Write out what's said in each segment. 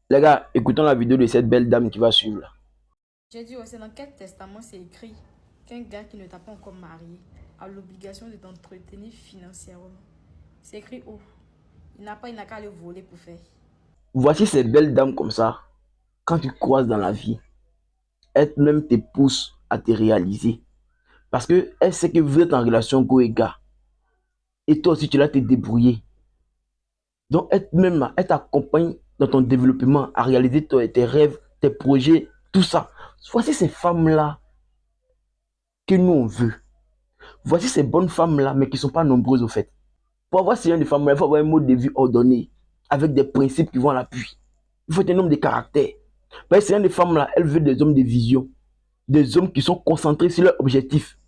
Les gars, écoutons la vidéo de cette belle dame qui va suivre là. J'ai dit, ouais, c'est dans quel testament c'est écrit qu'un gars qui ne t'a pas encore marié a l'obligation de t'entretenir financièrement. C'est écrit où? Il n'a qu'à le voler pour faire. Voici ces belles dames comme ça. Quand tu croises dans la vie, elle-même te pousse à te réaliser. Parce que elle sait que vous êtes en relation go et gars. Et toi aussi, tu vas te débrouiller. Donc, elle-même, là, elle t'accompagne dans ton développement à réaliser tes rêves, tes projets, tout ça. Voici ces femmes-là que nous, on veut. Voici ces bonnes femmes-là, mais qui ne sont pas nombreuses au fait. Pour avoir ce genre de femmes-là, il faut avoir un mode de vie ordonné, avec des principes qui vont à l'appui. Il faut être un homme de caractère. Parce que ce genre de femmes-là, elles veulent des hommes de vision, des hommes qui sont concentrés sur leur objectif.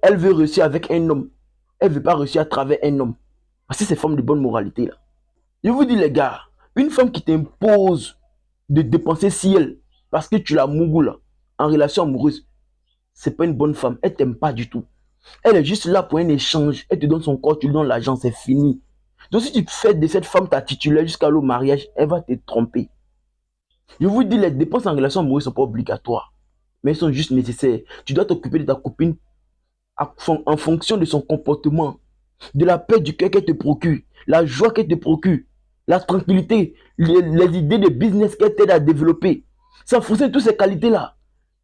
Elle veut réussir avec un homme. Elle ne veut pas réussir à travers un homme. Voici ces femmes de bonne moralité là. Je vous dis les gars, une femme qui t'impose de dépenser si elle, parce que tu la mougou là, en relation amoureuse, c'est pas une bonne femme. Elle t'aime pas du tout. Elle est juste là pour un échange. Elle te donne son corps, tu lui donnes l'argent, c'est fini. Donc si tu fais de cette femme ta titulaire jusqu'à le mariage, elle va te tromper. Je vous dis, les dépenses en relation amoureuse ne sont pas obligatoires, mais elles sont juste nécessaires. Tu dois t'occuper de ta copine en fonction de son comportement, de la paix du cœur qu'elle te procure, la joie qu'elle te procure, la tranquillité, les idées de business qu'elle t'aide à développer. C'est en fonction de toutes ces qualités-là.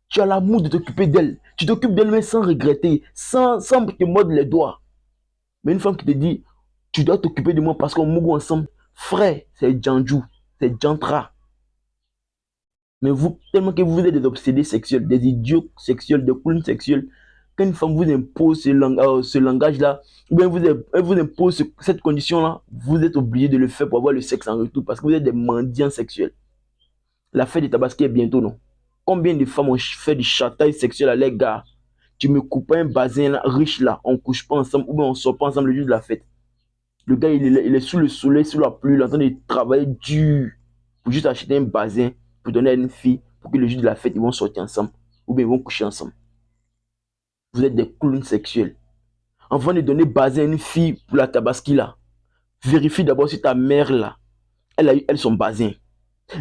Tu as l'amour de t'occuper d'elle. Tu t'occupes d'elle mais sans regretter, sans te mordre les doigts. Mais une femme qui te dit, tu dois t'occuper de moi parce qu'on mourra ensemble, frère, c'est Djanjou, c'est Djantra. Mais vous, tellement que vous êtes des obsédés sexuels, des idiots sexuels, des clowns sexuels, quand une femme vous impose ce langage-là, ou bien elle vous impose cette condition-là, vous êtes obligé de le faire pour avoir le sexe en retour parce que vous êtes des mendiants sexuels. La fête de Tabaski est bientôt, non? Combien de femmes ont fait du chantage sexuel à les gars? Tu me coupes un bazin là, riche là, on couche pas ensemble, ou bien on sort pas ensemble le jour de la fête. Le gars, il est sous le soleil, sous la pluie, il est en train de travailler dur pour juste acheter un bazin pour donner à une fille pour que le jour de la fête, ils vont sortir ensemble ou bien ils vont coucher ensemble. Vous êtes des clowns sexuels. Avant de donner bazin à une fille pour la tabaski là, vérifie d'abord si ta mère là, elle a eu elle son bazin.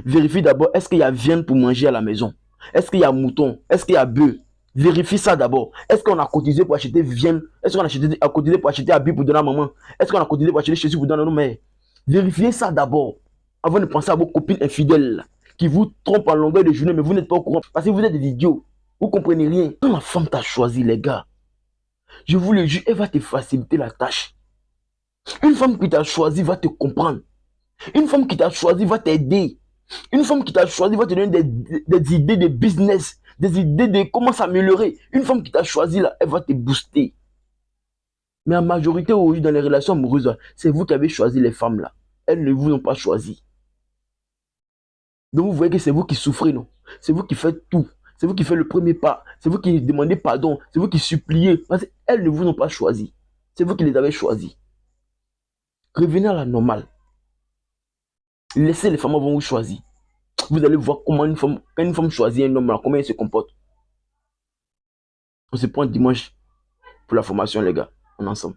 Vérifie d'abord est-ce qu'il y a viande pour manger à la maison. Est-ce qu'il y a mouton? Est-ce qu'il y a bœuf? Vérifie ça d'abord. Est-ce qu'on a cotisé pour acheter viande? Est-ce qu'on a cotisé pour acheter habits pour donner à maman? Est-ce qu'on a cotisé pour acheter chaussures pour donner à nos mères? Vérifiez ça d'abord avant de penser à vos copines infidèles qui vous trompent en longueur de journée, mais vous n'êtes pas au courant parce que vous êtes des idiots. Vous comprenez rien. Quand la femme t'a choisi, les gars, je vous le jure, elle va te faciliter la tâche. Une femme qui t'a choisi va te comprendre. Une femme qui t'a choisi va t'aider. Une femme qui t'a choisi va te donner des idées de business, des idées de comment s'améliorer. Une femme qui t'a choisi, là, elle va te booster. Mais en majorité, aujourd'hui, dans les relations amoureuses, c'est vous qui avez choisi les femmes là. Elles ne vous ont pas choisi. Donc vous voyez que c'est vous qui souffrez, non? C'est vous qui faites tout. C'est vous qui faites le premier pas. C'est vous qui demandez pardon. C'est vous qui suppliez. Parce qu'elles ne vous ont pas choisi. C'est vous qui les avez choisis. Revenez à la normale. Laissez les femmes avant vous choisir. Vous allez voir comment quand une femme choisit un homme, là, comment il se comporte. On se prend dimanche pour la formation, les gars. On est ensemble.